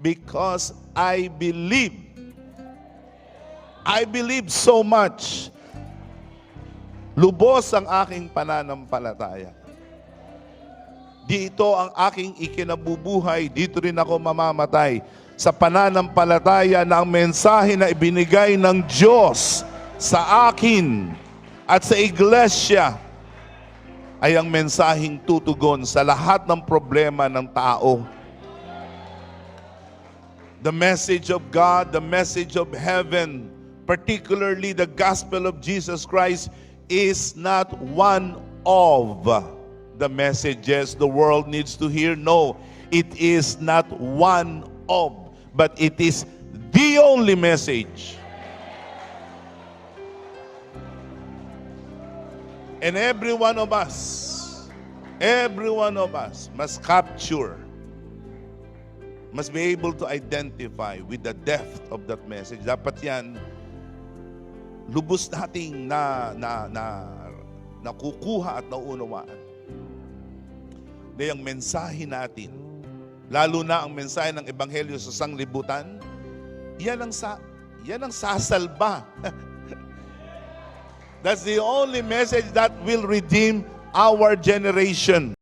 because I believe. I believe so much. Lubos ang aking pananampalataya. Dito ang aking ikinabubuhay, dito rin ako mamamatay sa pananampalataya na ang mensahe na ibinigay ng Diyos sa akin at sa iglesia ay ang mensaheng tutugon sa lahat ng problema ng tao. The message of God, the message of heaven, particularly the gospel of Jesus Christ, is not one of the messages the world needs to hear. No, it is not one of, but it is the only message. And every one of us must capture, must be able to identify with the depth of that message. Dapat yan, lubos nating nakukuha at naunawaan. Na yung mensahe natin, lalo na ang mensahe ng Ebanghelyo sa sanglibutan, yan ang sasalba. That's the only message that will redeem our generation.